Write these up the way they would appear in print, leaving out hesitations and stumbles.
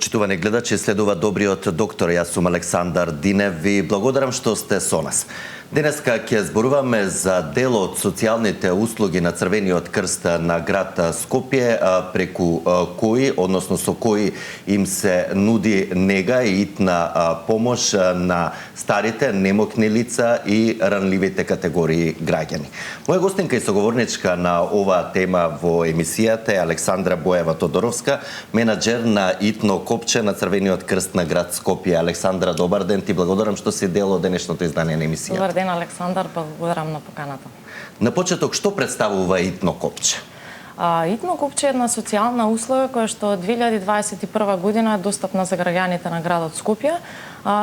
Почитувани гледачи, следува Добриот доктор. Јас сум Александар Динев. Ви благодарам што сте со нас. Денеска ќе зборуваме за дел од социјалните услуги на Црвениот крст на град Скопје, преку кои, односно со кои им се нуди нега и итна помош на старите, немокни лица и ранливите категории граѓани. Моја гостинка и соговорничка на оваа тема во емисијата е Александра Боева Тодоровска, менаџер на итно копче на Црвениот крст на град Скопје. Александра, добар ден, ти благодарам што си дел од денешното издание на емисијата. Добар ден, Александар, благодарам на поканата. На почеток, што представува итно копче? Итно копче е една социјална услуга која што од 2021 година е достапна за граѓаните на градот Скопје.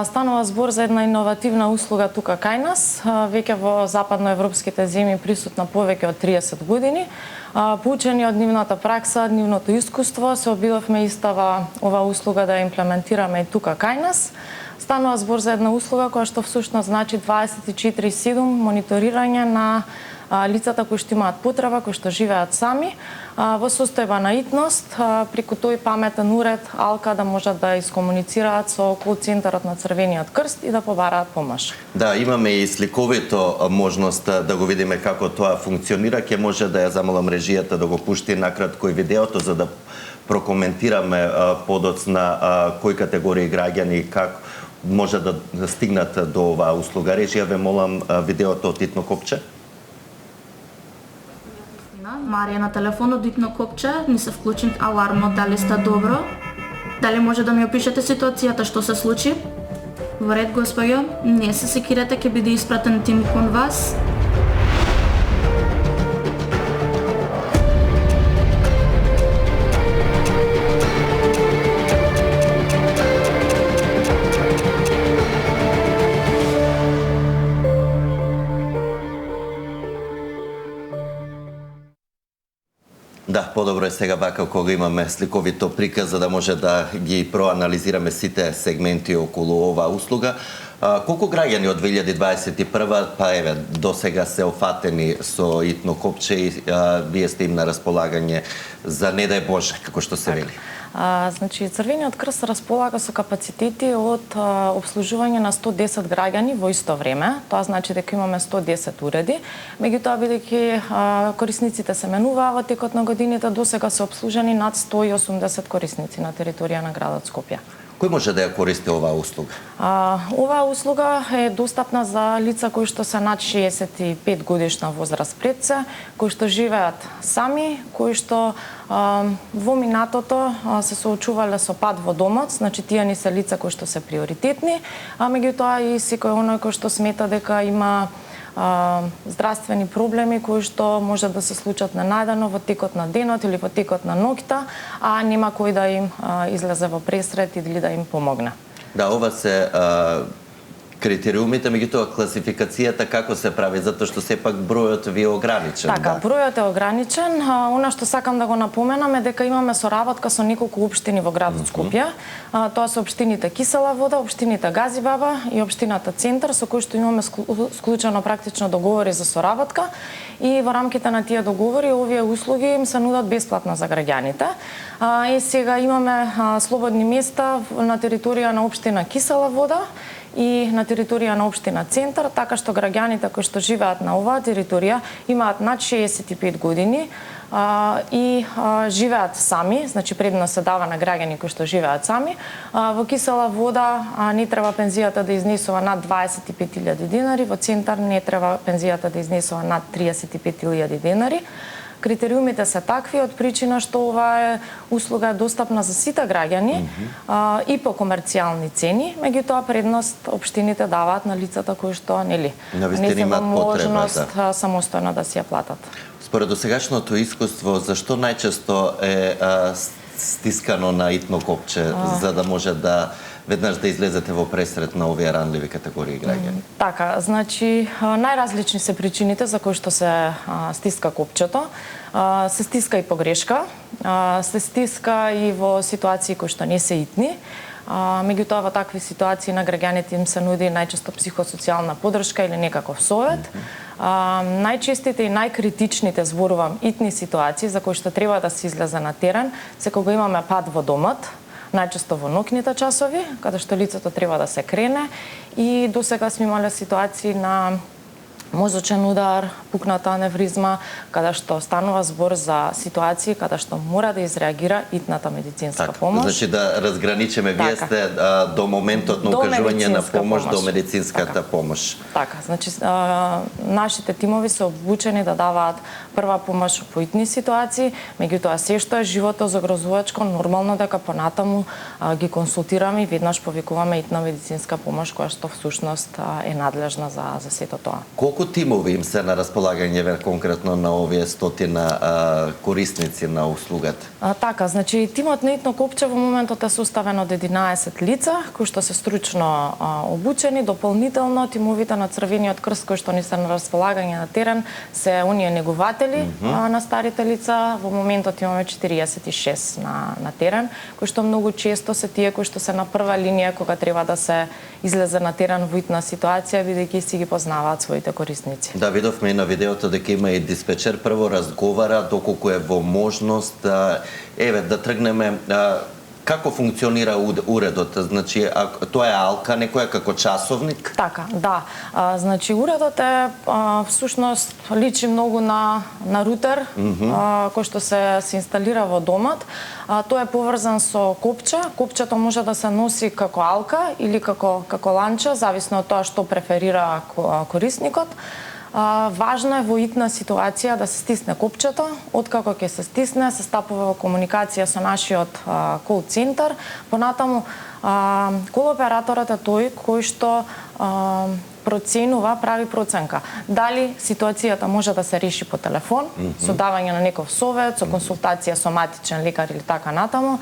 Станува збор за една иновативна услуга тука кај нас, веќе во западноевропските земји присутна повеќе од 30 години. Поучени од нивната пракса, нивното искуство, се обидовме истава ова услуга да ја имплементираме и тука кај нас. Станува збор за една услуга која што всушност значи 24/7 мониторирање на лицата кои што имаат потреба, кои што живеат сами, во состојба на итност, преку тој паметен уред Алка да можат да искомуницираат со кол центарот на Црвениот крст и да побараат помош. Да, имаме и сликовито можност да го видиме како тоа функционира. Ќе може да ја замолам режијата да го пушти накратко и видеото за да прокоментираме подоцна кои категории граѓани како може да стигнат до оваа услуга. Режија, ве молам видеото од итно копче. Марија на телефонот итно копче, ми се вклучи алармот, дали сте добро? Дали може да ми опишете ситуацијата што се случи? Во ред, господјо, не се секирате, ќе биде испратен тим кон вас. Да, подобро е сега вака кога имаме сликовито приказ за да може да ги проанализираме сите сегменти околу оваа услуга. Колку граѓани од 2021 па еве до сега се офатени со итно копче и вие сте им на располагање за не дај Боже, како што се вели? Значи, Црвениот крст располага со капацитети од обслужување на 110 граѓани во исто време. Тоа значи дека имаме 110 уреди. Меѓутоа, бидејќи корисниците се менуваат во текот на годините, до сега се обслужени над 180 корисници на територија на градот Скопје. Кој може да ја користи оваа услуга? Оваа услуга е достапна за лица кои што се над 65 годишна возраст пред се, кои што живеат сами, кои што во минатото се соочувале со пад во домот, значи тие не се лица кои што се приоритетни, а меѓутоа и секој оној кој што смета дека има здравствени проблеми кои што може да се случат ненадено во текот на денот или во текот на ноќта, а нема кој да им излезе во пресрет или да им помогне. Да, ова се критериумите, меѓутоа класификацијата како се прави, затоа што сепак бројот ви е ограничен. Така, бројот е ограничен. Она што сакам да го напоменам е дека имаме соработка со неколку општини во градот Скопје. Тоа се општините Кисела вода, општините Газибаба и општината Центар, со кои што имаме склучено практично договори за соработка. И во рамките на тие договори овие услуги им се нудат бесплатно за граѓаните. И сега имаме слободни места на територија на општина Кисела вода и на територија на општина Центар, така што граѓаните кои што живеат на оваа територија имаат над 65 години и живеат сами, значи предност се дава на граѓани кои што живеат сами. Во Кисела вода не треба пензијата да изнесува над 25.000 денари, во Центар не треба пензијата да изнесува над 35.000 денари. Критериумите се такви од причина што оваа услуга е достапна за сите граѓани и по комерцијални цени, меѓутоа предност општините даваат на лицата кои што не се во можност самостојно да си ја платат. Според досегашното искуство, зашто најчесто е стискано на итно копче за да може да веднаш да излезете во пресрет на овие ранливи категории граѓани? Така, значи најразлични се причините за кои што се стиска копчето. Се стиска и погрешка, се стиска и во ситуации кои што не се итни. Меѓутоа во такви ситуации на граѓаните им се нуди најчесто психосоцијална поддршка или некаков совет. Најчестите и најкритичните, зборувам, итни ситуации за кои што треба да се излезе на терен, се кога имаме пад во домот, најчесто во ноќните часови, каде што лицето треба да се крене, и досега сме имале ситуации на мозочен удар, пукната аневризма, каде што станува збор за ситуации каде што мора да изреагира итната медицинска помош. Значи да разграничиме, вие сте до моментот на укажување на помош до медицинската помош. Така, значи нашите тимови се обучени да даваат прва помош во итни ситуации, меѓутоа се што е живото загрозувачко, нормално дека понатаму ги консултираме и веднаш повикуваме итна медицинска помош која што всушност е надлежна за сето тоа. Колку тимови им се на располагање конкретно на овие стотина корисници на услугата? Така, значи тимот на итно копче во моментот е составен од 11 лица кои што се стручно обучени. Дополнително тимовите на Црвениот крст кои што ни се на располагање на терен се оние негуватели на старите лица. Во моментот имаме 46 на терен, кои што многу често се тие кои што се на прва линија кога треба да се излезе на терен во итна ситуација, бидејќи си ги познаваат своите корисници. Да, видовме и на видеото дека има и диспечер, прво разговара доколку е во можност да тргнеме како функционира уредот. Значи, тоа е алка некоја како часовник? Така, да. Значи, уредот е всушност личи многу на рутер кој што се инсталира во домот. Тоа е поврзан со копче. Копчето може да се носи како алка или како ланча, зависно од тоа што преферира корисникот. Важно е во итна ситуација да се стисне копчето. Откако ќе се стисне, се стапува во комуникација со нашиот кол центар. Понатаму, кол операторот е тој кој што проценува, прави проценка. Дали ситуацијата може да се реши по телефон, со давање на некој совет, со консултација со матичен лекар или така натаму,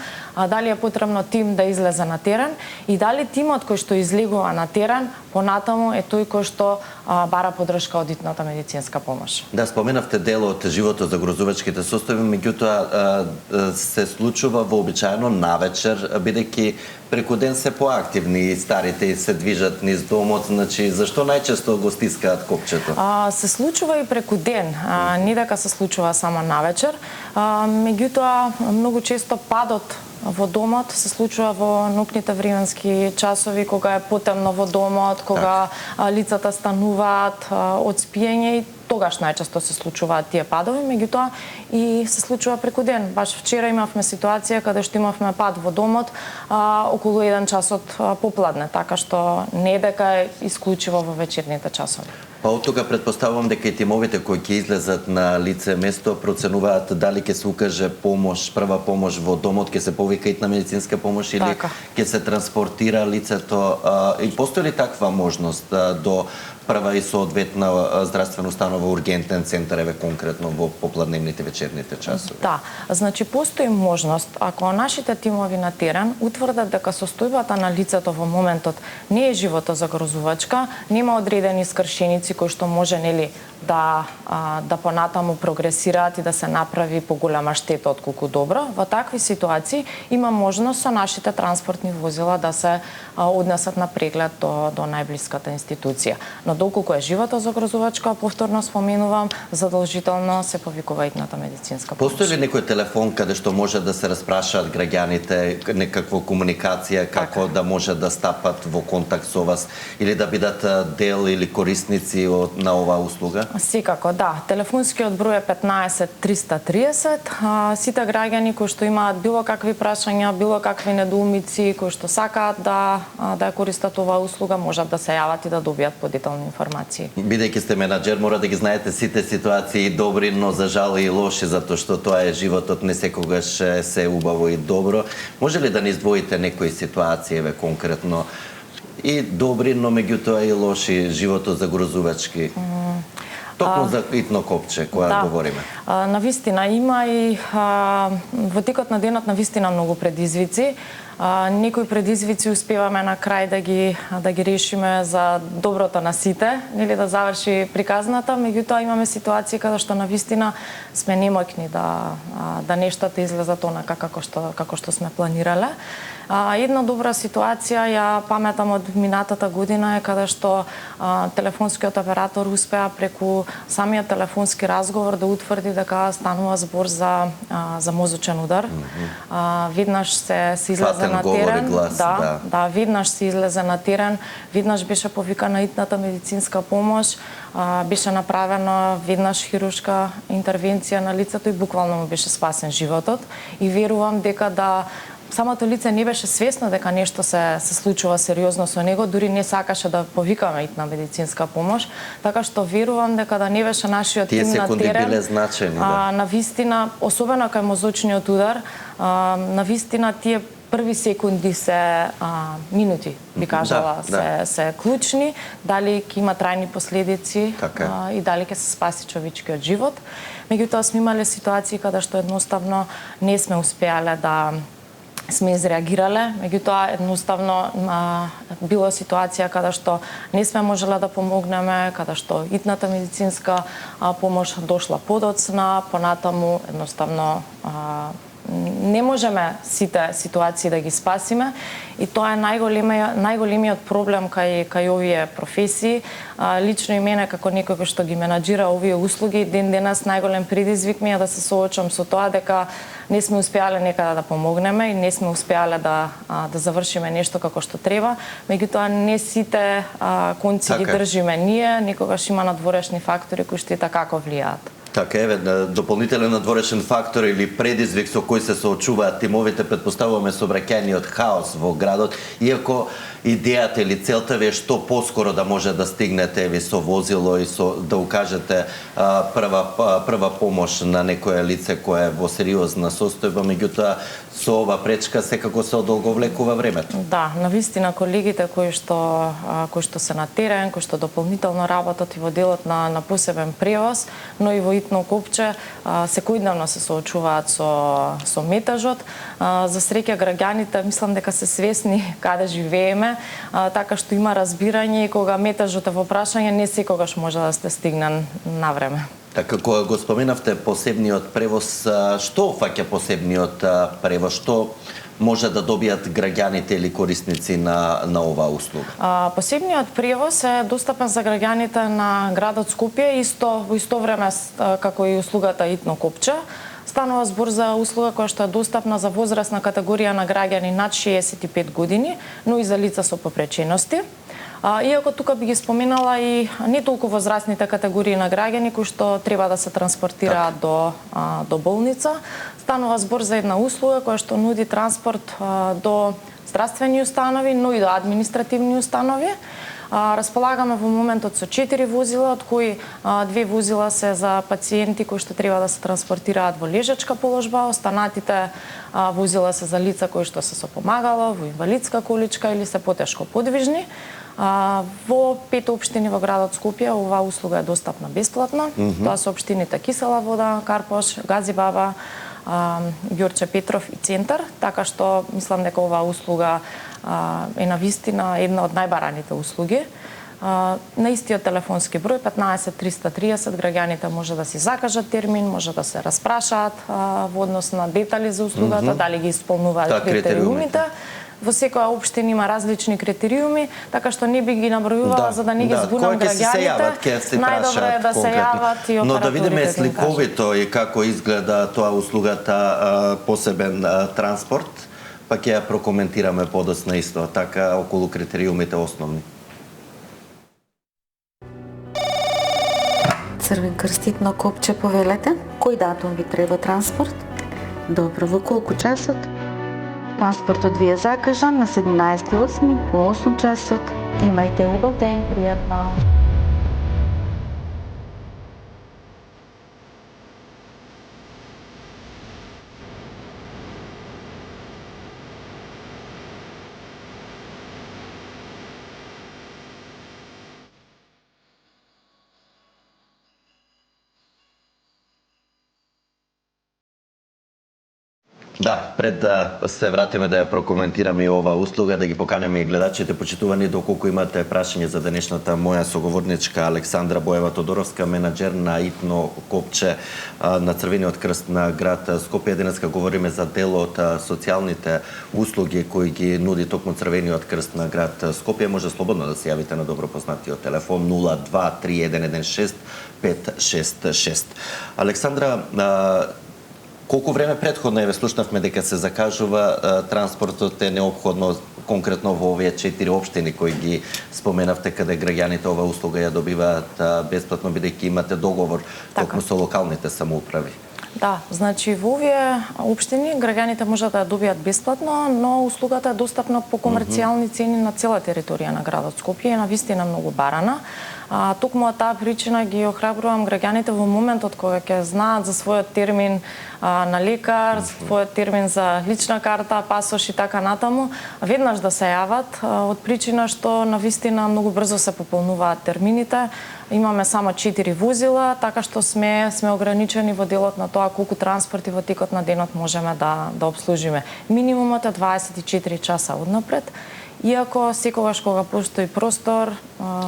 дали е потребно тим да излезе на терен и дали тимот кој што излегува на терен понатаму е тој кој што бара поддршка од итната медицинска помош. Да, споменавте дел од живото загрозувачките состојби, меѓутоа се случува вообичаено навечер, бидејќи преку ден се поактивни и старите и се движат низ домот, значи зашто најчесто го стискаат копчето? Се случува и преку ден, не дека се случува само навечер, меѓутоа многу често падот во домот се случува во ноќните временски часови, кога е потемно во домот, кога лицата стануваат од спиење и тогаш најчесто се случуваат тие падови, меѓутоа и се случува преку ден. Баш вчера имавме ситуација каде што имавме пад во домот околу 1 час од попладне, така што не е дека е исклучиво во вечерните часови. Па од тога претпоставувам дека и тимовите кои ќе излезат на лице место проценуваат дали ќе се укаже помош, прва помош во домот, ќе се повика итна медицинска помош или ќе се транспортира лицето. И постои ли таква можност до прва и соодветна здравствена установа, ургентен центар, еве конкретно во попладневните вечерните часови? Да, значи постои можност, ако нашите тимови на терен утврдат дека состојбата на лицето во моментот не е живото загрозувачка, нема одредени скршеници кои што може да понатаму прогресираат и да се направи поголема штета отколку добро, во такви ситуации има можност со нашите транспортни возила да се однесат на преглед до најблиската институција. Но доколку е живото загрозувачка, повторно споменувам, задолжително се повикува итната медицинска помош. Постои ли некој телефон каде што може да се распрашаат граѓаните, некаква комуникација како да може да стапат во контакт со вас или да бидат дел или корисници на оваа услуга? Секако, да. Телефонскиот број е 15 330. Сите граѓани кои што имаат било какви прашања, било какви недоумици, кои што сакаат да ја користат оваа услуга, можат да се јават и да добијат подетални информации. Бидејќи сте менаџер, мора да ги знаете сите ситуации добри, но за жал и лоши, затоа што тоа е животот, не секогаш се убаво и добро. Може ли да ни издвоите некои ситуации, еве конкретно, и добри, но меѓутоа и лоши, живото загрозувачки? Токму за итно копче, која говориме. Навистина има и во текот на денот навистина многу предизвици. Некои предизвици успеваме на крај да ги решиме за доброто на сите, нели да заврши приказната, меѓутоа имаме ситуации каде што навистина сме немоќни да нештата излезат онака како што сме планирале. Една добра ситуација ја паметам од минатата година е каде што телефонскиот оператор успеа преку самиот телефонски разговор да утврди дека станува збор за мозочен удар. Виднаш се излезе на терен. Глас, да, виднаш се излезе на терен, виднаш беше повикана итната медицинска помош, беше направена веднаш хируршка интервенција на лицето и буквално му беше спасен животот. И верувам дека самото лице не беше свесно дека нешто се случува сериозно со него, дури не сакаше да повикаме итна медицинска помош, така што верувам дека да не беше нашиот тим на терен. Тие секунди биле значени, да. Навистина, особено кај мозочниот удар, навистина тие први секунди се минути, би кажала, се клучни, дали ќе има трајни последици и дали ќе се спаси човечкиот живот. Меѓутоа сме имале ситуации каде што едноставно не сме успеале да сме изреагирале, меѓутоа едноставно била ситуација каде што не сме можеле да помогнеме, каде што итната медицинска помош дошла подоцна, понатаму едноставно не можеме сите ситуации да ги спасиме и тоа е најголемиот проблем кај овие професии. Лично и мене како некој кој што ги менаџира овие услуги, ден денес најголем предизвик ми е да се соочам со тоа дека не сме успеале некада да помогнеме и не сме успеале да завршиме нешто како што треба, меѓутоа не сите конци ги држиме ние, некогаш има надворешни фактори кои што и така влијаат. Така еве, дополнителен надворешен фактор или предизвик со кој се соочуваат тимовите, предпоставуваме сообраќајниот хаос во градот, иако идејата или целта ви е што поскоро да може да стигнете ви со возило и да укажете прва помош на некое лице кое е во сериозна состојба, меѓутоа со ова пречка секако се одолговлекува времето. Да, навистина колегите кои што се на терен, кои што дополнително работат и во делот на посебен превоз, но и во итно Копче секојдневно се соочуваат со метажот. За среќа граѓаните мислам дека се свесни каде живееме, така што има разбирање и кога метажот е во прашање не секогаш може да сте стигнан на време. Така, кога го споменавте посебниот превоз, што фаќа посебниот превоз, што може да добијат граѓаните или корисници на оваа услуга? Посебниот превоз е достапен за граѓаните на градот Скопје во исто време како и услугата Итно Копче. Станува збор за услуга која што е достапна за возрастна категорија на граѓани над 65 години, но и за лица со попречености. Иако тука би ги споменала и не толку возрастните категории на граѓани кои што треба да се транспортираат до болница, станува збор за една услуга која што нуди транспорт до здравствени установи, но и до административни установи. Располагаме во моментот со 4 возила, од кои 2 возила се за пациенти кои што треба да се транспортираат во лежачка положба, останатите возила се за лица кои што се со помагало, во инвалидска количка или се потешко подвижни. Во 5 општини во градот Скопје оваа услуга е достапна бесплатно. Тоа се општините Кисела Вода, Карпош, Газибаба, Ѓорче Петров и Центар, така што мислам дека оваа услуга е навистина една од најбараните услуги. На истиот телефонски број 15 330 граѓаните може да си закажат термин, може да се распрашаат во однос на детали за услугата, дали ги исполнуваат критериумите. Во секоја општина има различни критериуми, така што не би ги набројувала за да не ги збунам граѓаните. Најдобро е да се јават и операторите. Но да видиме сликовито и како изгледа тоа услугата посебен транспорт, па ќе ја прокоментираме подоцна исто, така околу критериумите основни. Црвен крст Итно Копче, повелете, кој датум ви треба транспорт? Добро, во колку часот? Транспортот ви е закажан на 17.8 во 8 часот. Имајте убав ден, пријатно. Да, пред да се вратиме да ја прокоментираме и ова услуга, да ги поканеме и гледачите почитувани, доколку имате прашање за денешната моја соговорничка Александра Боева Тодоровска, менаџер на ИТНО Копче на Црвениот крст на град Скопје. Денеска говориме за дел од социјалните услуги кои ги нуди токму Црвениот крст на град Скопје. Може слободно да се јавите на добро познатиот телефон 023116 566. Александра, колку време претходно ве слушнавме дека се закажува транспортот е неопходно конкретно во овие 4 општини кои ги споменавте, каде граѓаните ова услуга ја добиваат бесплатно бидејќи имате договор токму со локалните самоуправи? Да, значи во овие општини граѓаните можат да ја добијат бесплатно, но услугата е достапна по комерцијални цени на цела територија на градот Скопје и на вистина многу барана. Токму од таа причина ги охрабрувам граѓаните во моментот кога ќе знаат за својот термин на лекар, за својот термин за лична карта, пасош и така натаму, веднаш да се јават, од причина што на вистина многу брзо се пополнуваат термините. Имаме само 4 возила, така што сме ограничени во делот на тоа колку транспорти во текот на денот можеме да обслужиме. Минимумот е 24 часа однапред. Иако секогаш кога постои простор,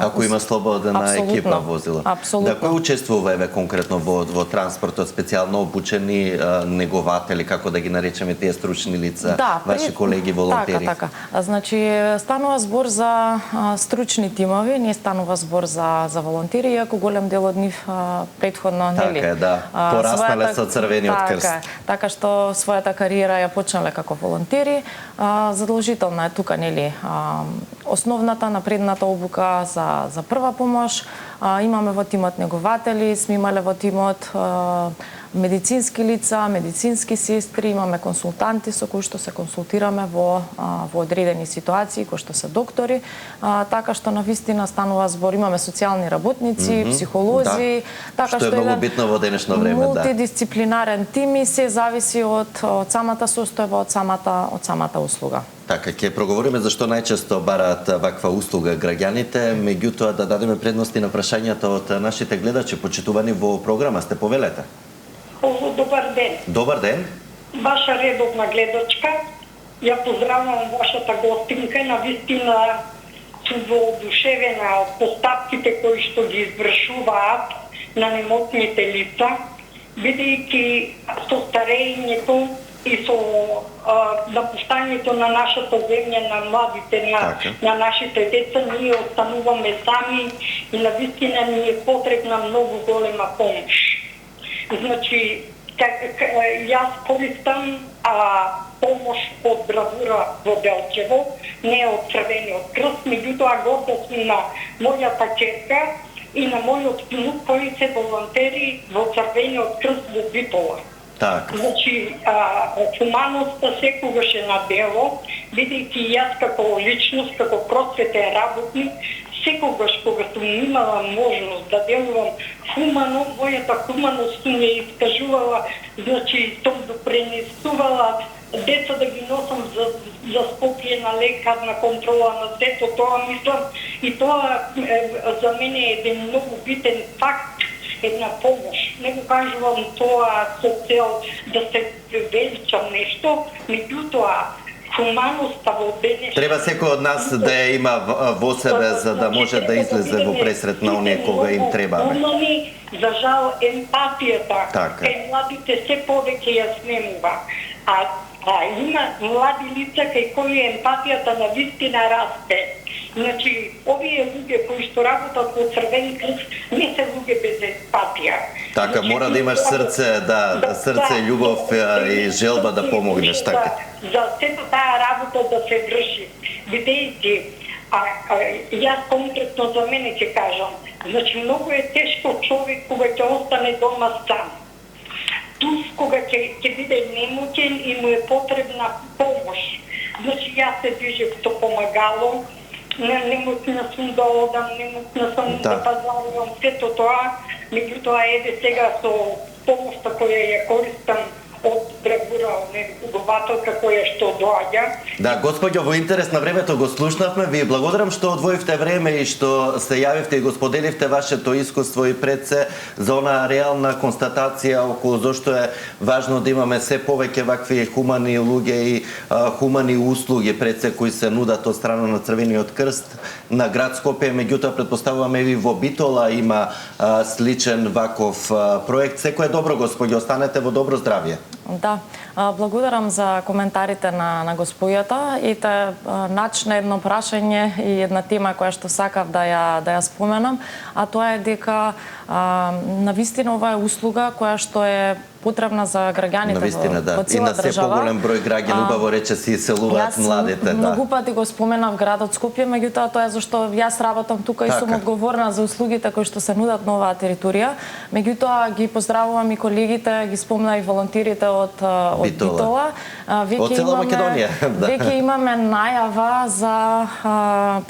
ако има слободна екипа возила. Апсолутно. Да, кој учествува еве конкретно во транспортот, специјално обучени негователи, како да ги наречеме тие стручни лица, ваши колеги волонтери? Така. Значи станува збор за стручни тимови, не станува збор за волонтери, иако голем дел од нив претходно нели. Така е, да. Пораснале со Црвениот крст. Така што својата кариера ја почнале како волонтери, задолжителна е тука нели основната напредната обука за прва помош. Имаме во тимот негователи, сме имале во тимот медицински лица, медицински сестри, имаме консултанти со кои што се консултираме во одредени ситуации, кои што се доктори, така што навистина станува збор, имаме социјални работници, психолози, така што е многу битно во денешно време, мултидисциплинарен тим и се зависи од самата состојба, од самата услуга. Така, ќе проговориме зашто најчесто бараат ваква услуга граѓаните, меѓутоа да дадеме предности на прашањата од нашите гледачи, почитувани во програма, сте повелете. Добар ден. Добар ден. Ваша редовна гледачка, ја поздравувам вашата гостинка, навистина сум воодушевена од постапките кои што ги извршуваат на немотните лица, бидејќи со старењето и со напуштањето на нашата земја, на младите, на нашите деца, ние остануваме сами и навистина ни е потребна многу голема помош. Значи, јас користам помош од Бравура во Белчево, не од Црвениот крст, меѓутоа горда сум на мојата ќерка и на мојот внук кои се волонтери во Црвениот крст во Бипола. Так. Значи, хуманоста секогаш е на дело, бидејќи јас како личност, како просветен работник, секогаш кога сум имала можност да делувам хумано, мојата хуманост сум ја искажувала, значи сум допренесувала деца да ги носам за Скопје на лекар, на контрола на сето тоа, мислам, и тоа за мене е еден многу битен факт, една помош. Не го кажувам тоа со цел да се величам нешто, меѓутоа хуманоста во денешно... Треба секој од нас да ја има во себе за да може да излезе во пресрет на оние кога им требаме. За жал, емпатијата кај младите се повеќе ја снемува. Има млади лица кај кои емпатијата на вистина расте. Значи, овие луѓе кои што работат во Црвен крст не се луѓе без емпатија. Така, мора да имаш срце, срце, љубов и желба да помогнеш, така. За сето таа работа да се врши. Бидејќи, јас конкретно за мене ќе кажам, значи многу е тешко човек кога ќе остане дома сам. Туз кога ќе биде немоќен и му е потребна помош. Значи, јас се движев со помагало, немотна сум да одам, немотна сум да пазарувам, сето тоа, меѓутоа еве сега со помошта која ја користам од Драгура, убавателка која што доаѓа. Да, господјо, во интерес на времето го слушнавме. Ви благодарам што одвоивте време и што се јавивте и го споделивте вашето искуство и пред се за она реална констатација околу зошто е важно да имаме се повеќе вакви хумани луѓе и хумани услуги пред се кои се нудат од страна на Црвениот крст на град Скопје. Меѓутоа претпоставуваме и во Битола има сличен ваков проект. Секое добро, господјо, останете во добро здравје. Да, благодарам за коментарите на господјата и те начна едно прашање и една тема која што сакав да ја споменам, а тоа е дека навистина ова е услуга која што е потребна за граѓаните во цела држава. И на се поголем број граѓани, убаво рече, си иселуваат младите. Јас многу пати го споменав градот Скопје, меѓутоа тоа е зашто јас работам тука и сум одговорна за услугите кои што се нудат на оваа територија. Меѓутоа ги поздравувам и колегите, ги спомна и волонтерите од Битола. Од цела Македонија. Веќе имаме најава за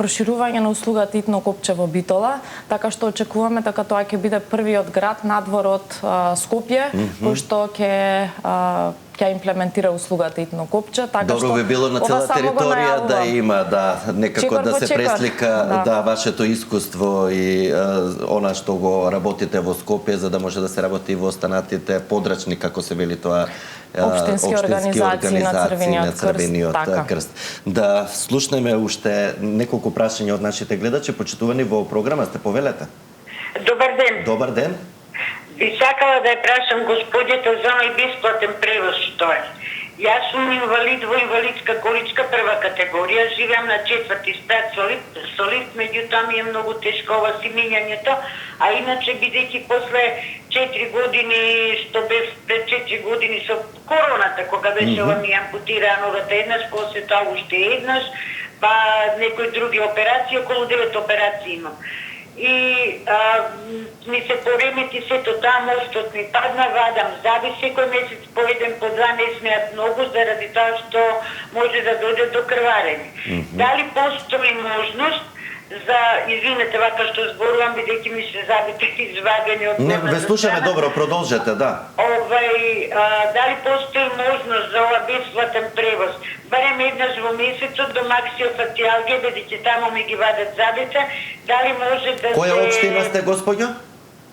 проширување на услугата итно копче во Битола, така што очекуваме дека тоа ќе биде првиот град надвор од Скопје, кој што ќе имплементира услугата итно копче, така добро што би било на цела територија да има, некако да се преслика вашето искуство и она што го работите во Скопје, за да може да се работи и во останатите подрачни, како се вели тоа, општински организации на Црвениот крст. Да слушнеме уште неколку прашања од нашите гледачи. Почитувани во програма сте, повелете. Добар ден. Добар ден. Би сакала да ја прашам господјата за оној бесплатен превоз што е. Јас сум инвалид во инвалидска количка прва категорија, живеам на 4-ти спрат со лифт, меѓутоа ми е многу тешко ова си мињањето, а иначе бидејќи после 4 години, што без пред 4 години со короната, кога беше ова ми ампутираа ногата еднаш, после тоа уште еднаш, па некои други операции, околу 9 операции имам. И ми се поремети сето таа, мостот ми падна, вадам заби секој месец по еден по два, не смеат многу заради тоа што може да дојде до крварење. Дали постои можност за, извинете вака што зборувам, бидејќи ми се забите извадени од... Не, ве слушаме добро, продолжете, да. Дали постои можност за ова бесплатен превоз, барем еднаш во месецот до максиофацијалге, бидејќи таму ми ги вадат забите, дали може да се... Која општина сте, господјо?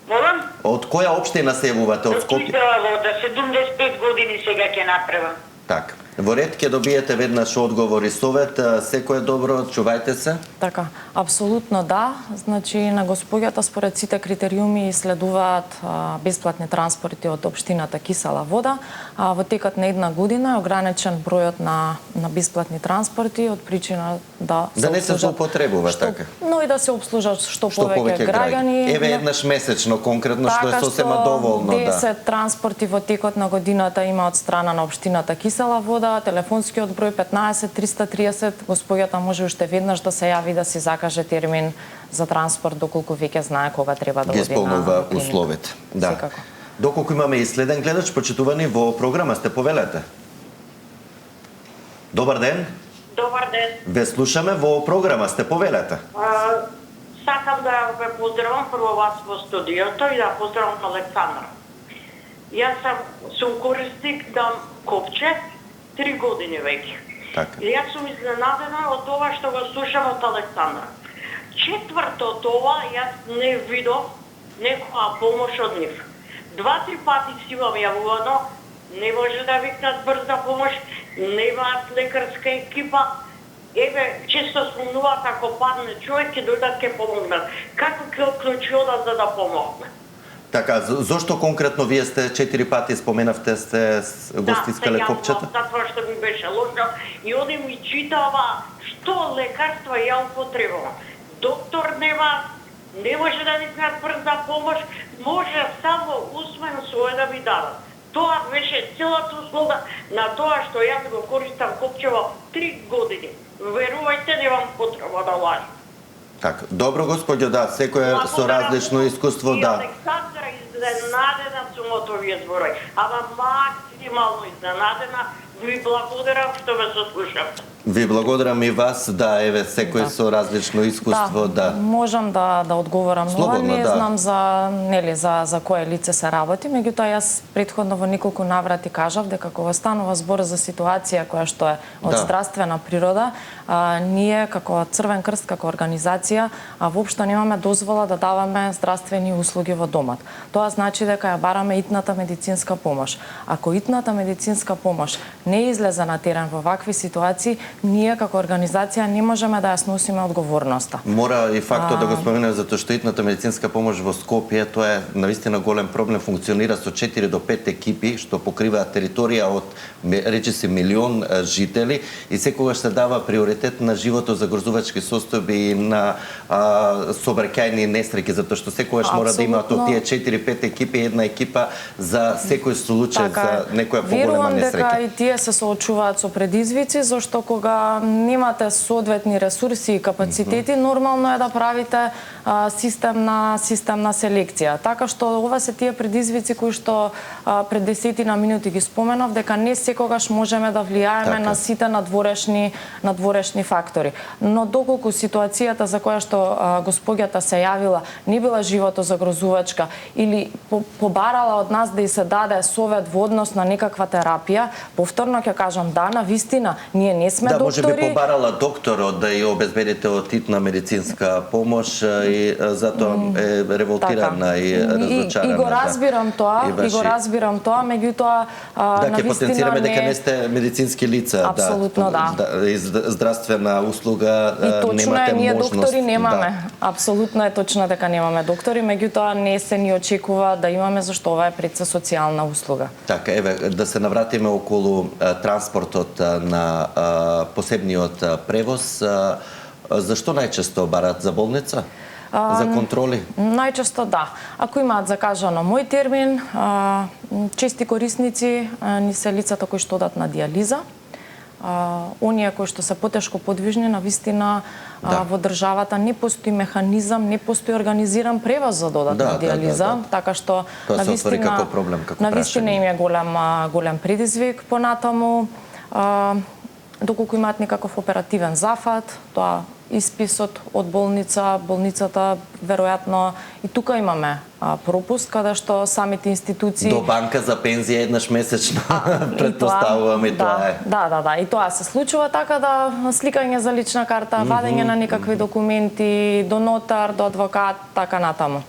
Молам? Од која општина се јавувате? Од Скопје? Од Киселава вода, 75 години сега ќе направам. Така. Во ред ќе добиете веднаш одговор и совет. Секое добро, чувајте се. Така, апсолутно да. Значи, на господјата според сите критериуми следуваат бесплатни транспорти од општината Кисела вода. Во текот на една година е ограничен бројот на бесплатни транспорти од причина да не се злоупотребува така. Но и да се обслужат што повеќе граѓани. Еве еднаш месечно конкретно, што е сосема доволно. 10 транспорти во текот на годината има од страна на општината Кисела вода, телефонскиот број 15 330, господјата може уште веднаш да се јави да си закаже термин за транспорт доколку веќе знае кога треба да оди на клиника. Ги исполнува условите. Да. Доколку имаме и следен гледач, почитувани во програма сте, повелете. Добар ден. Добар ден. Ве слушаме во програма сте, повелете. Сакам да ве поздравам прво вас во студиото и да поздравам Александра. Јас сум корисник на копче 3 години веќе. Така. И јас сум изненадена од ова што го слушам од Александра. Четврто од ова јас не видов некоја помош од нив. 2-3 пати си имам јавувано, не може да викнат брза помош, немаат лекарска екипа. Еве, често спомнуваат ако падне човек ќе дојдат ќе помогнат. Како ќе отклучи одат за да помогне? Така, зошто конкретно вие сте 4 пати споменавте сте го стискале копчета? Да, затоа што ми беше лошо и они ми читава што лекарства ја употребувам. Доктор нема, не може да ми дадат брза помош, може само усмен свој да ми дадат. Тоа беше целата услуга на тоа што јас го користам копчево 3 години. Верувајте, немам потреба да лажам. Така, добро господјо, да, секој со различно искуство, да. Александра, изненадена сум од овие зборови, ама максимално изненадена, ви благодарам што ме сослушавте. Ви благодарам и вас, да, еве, секој со различно искуство, да. Можам да одговорам, но не знам за кое лице се работи, меѓутоа јас претходно во неколку наврати кажав дека кога станува збор за ситуација која што е од здравствена природа, ние како Црвен крст, како организација, воопшто немаме дозвола да даваме здравствени услуги во домот. Тоа значи дека ја бараме итната медицинска помош. Ако итната медицинска помош не излезе на терен во вакви ситуации, ние како организација не можеме да ја сносиме одговорноста. Мора и фактот да го споменем затоа што итната медицинска помош во Скопје, тоа е навистина голем проблем, функционира со 4 до 5 екипи што покриваат територија од речиси милион жители и секогаш се дава приоритет на животот загрозувачки состојби и на сообраќајни несреќи, затоа што секогаш мора да имаат од тие 4-5 екипи една екипа за секој случај за некоја поголема несреќа. Верувам дека и тие се соочуваат со предизвици, зашто кога немате соодветни ресурси и капацитети, нормално е да правите системна селекција. Така што ова се тие предизвици кои што пред 10 минути ги споменав, дека не секогаш можеме да влијаеме на сите надворешни фактори. Но доколку ситуацијата за која што госпоѓата се јавила не била животозагрозувачка или побарала од нас да и се даде совет во однос на некаква терапија, повторно ќе кажам да, навистина, ние не сме доктори. Да, може би побарала докторот да ја обезбедите од итна медицинска помош и затоа е револтирана и разочарана. И го разбирам тоа, меѓутоа навистина ќе потенцираме дека не сте медицински лица, апсолутно и здравствена услуга немате можност. Ние доктори немаме. Апсолутно е точно дека немаме доктори, меѓутоа не се ни очекува да имаме зашто ова е пред се социјална услуга. Така, еве, да се навратиме околу транспортот на посебниот превоз. Зашто најчесто бараат за болница? За контроли? Најчесто да. Ако имаат закажано мој термин, чести корисници ни се лицата кои што одат на дијализа. Оние кои што се потешко подвижни, навистина во државата не постои механизам, не постои организиран превоз за да одат на дијализа, така што навистина им е голем предизвик понатаму. Доколку имаат некаков оперативен зафат, тоа исписот од болницата веројатно и тука имаме пропуст каде што самите институции до банка за пензија еднаш месечно претпоставувам и тоа е. Да, и тоа се случува, така да сликање за лична карта, вадење на некакви документи, до нотар, до адвокат, така натаму.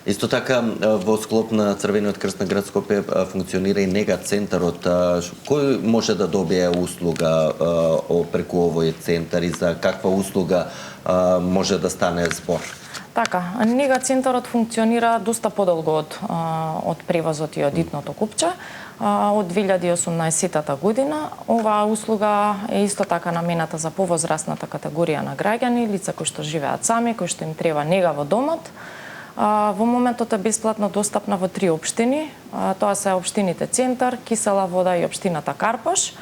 Исто така, во склоп на Црвениот крст на град Скопје функционира и нега центарот. Кој може да добие услуга преку овој центар и за каква услуга може да стане збор? Така, нега центарот функционира доста подолго од превозот и од итното купче. Од 2018 година оваа услуга е исто така намената за повозрасната категорија на граѓани, лица кои што живеат сами, кои што им треба нега во домот. Во моментот е бесплатно достапна во 3 општини. Тоа се општините Центар, Кисела Вода и општината Карпош.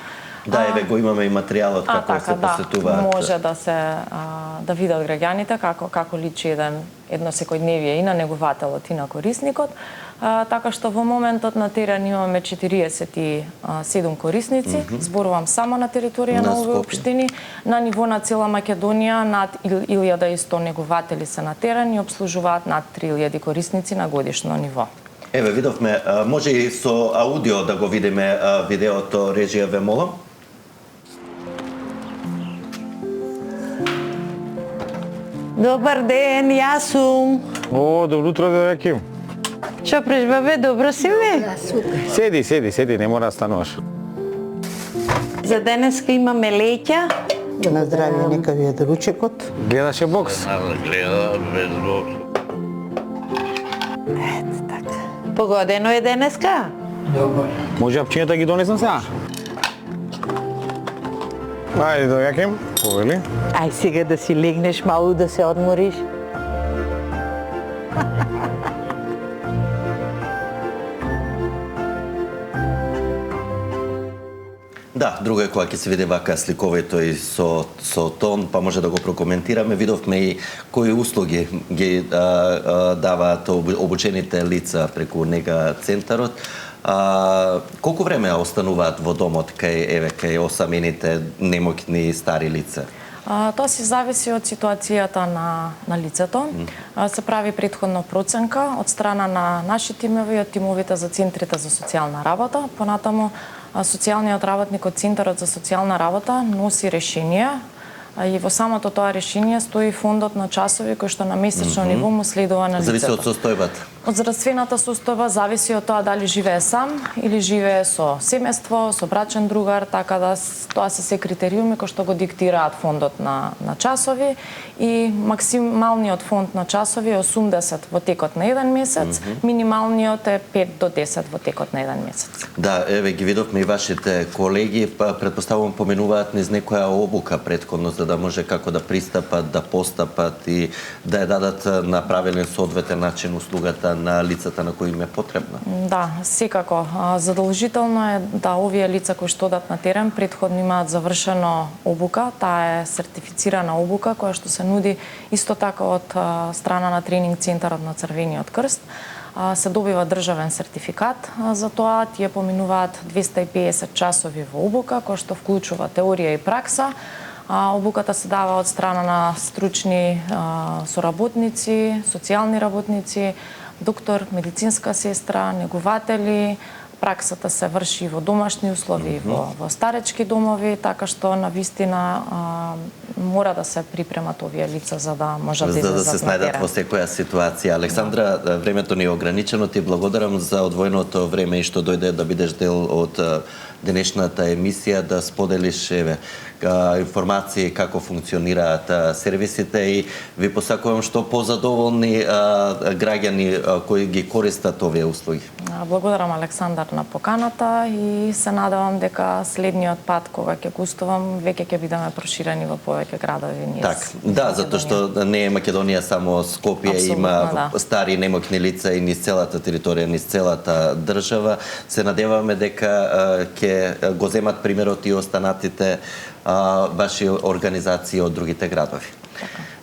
Да, еве го имаме и материјалот како се посетуваат. Може да видат граѓаните како личи едно секојдневие и на негувателот и на корисникот. Така што во моментот на терен имаме 47 корисници, зборувам само на територија на овие општини. На ниво на цела Македонија над 1100 негуватели се на терен и обслужуваат над 3000 корисници на годишно ниво. Еве, видовме, може и со аудио да го видиме видеото, режија ве молам. Добар ден, јас сум. О, добро утро, Дораким. Што преш, бабе, добро си ме? Седи, не мора да стануваш. За денеска имаме леќа. На здравје, нека ви е ручекот. Гледаше бокс? Гледа без бокс. Ето така. Погодено е денеска? Добар. Може апчињата ги донесам сега? Ајде, Дораким, повели. Ај сега да си легнеш малку да се одмориш. Да, друго е кога ќе се види вака сликовито и со тон, па може да го прокоментираме. Видовме и кои услуги ги даваат обучените лица преку нега центарот. Колку време остануваат во домот кај осамените немоќни стари лица? Тоа си зависи од ситуацијата на лицето. Се прави претходна проценка од страна на наши тимови и од тимовите за центрите за социјална работа. Понатаму социјалниот работник од Центарот за социјална работа носи решение и во самото тоа решение стои фондот на часови кој што на месечно ниво му следува на лицето. Зависи од состојбата. Од здравствената состојба зависи од тоа дали живее сам или живее со семејство, со брачен другар, така да тоа се критериуми кои што го диктираат фондот на часови и максималниот фонд на часови е 80 во текот на еден месец, минималниот е 5 до 10 во текот на еден месец. Да, еве ги видовме и вашите колеги, претпоставувам поменуваат низ некоја обука претходно за да може како да пристапат, да постапат и да ја дадат на правилен соодветен начин услугата на лицата на кои им е потребна. Да, секако. Задолжително е да овие лица кои што одат на терен претходно имаат завршено обука. Таа е сертифицирана обука која што се нуди исто така од страна на тренинг центарот на Црвениот крст. Се добива државен сертификат за тоа. Тие поминуваат 250 часови во обука која што вклучува теорија и пракса. Обуката се дава од страна на стручни соработници, социјални работници, доктор, медицинска сестра, негователи. Праксата се врши во домашни услови, во старечки домови, така што на вистина мора да се припремат овие лица за да можат да излезат на терен. За да се најдат во секоја ситуација. Александра, времето ни е ограничено. Ти благодарам за одвоеното време и што дојде да бидеш дел од денешната емисија, да споделиш информации како функционираат сервисите и ви посакувам што позадоволни граѓани кои ги користат овие услуги. Благодарам, Александар, на поканата и се надевам дека следниот пат кога ќе гостувам веќе ќе бидеме проширени во повеќе градови. Да, затоа што не е Македонија само Скопје, има стари немоќни лица и низ целата територија, низ целата држава. Се надеваме дека ќе го земат примерот и останатите ваши организации од другите градови.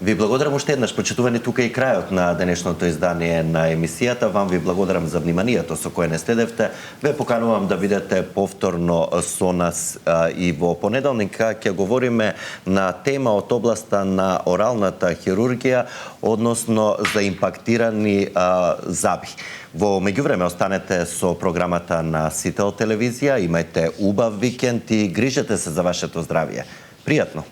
Ви благодарам уште еднаш, почитувани, тука и крајот на денешното издание на емисијата. Вам ви благодарам за вниманието со кое не следевте. Ве поканувам да видите повторно со нас и во понеделник, ќе говориме на тема од областа на оралната хирургија, односно за импактирани заби. Во меѓувреме останете со програмата на Сител телевизија, имајте убав викенд и грижете се за вашето здравје. Пријатно!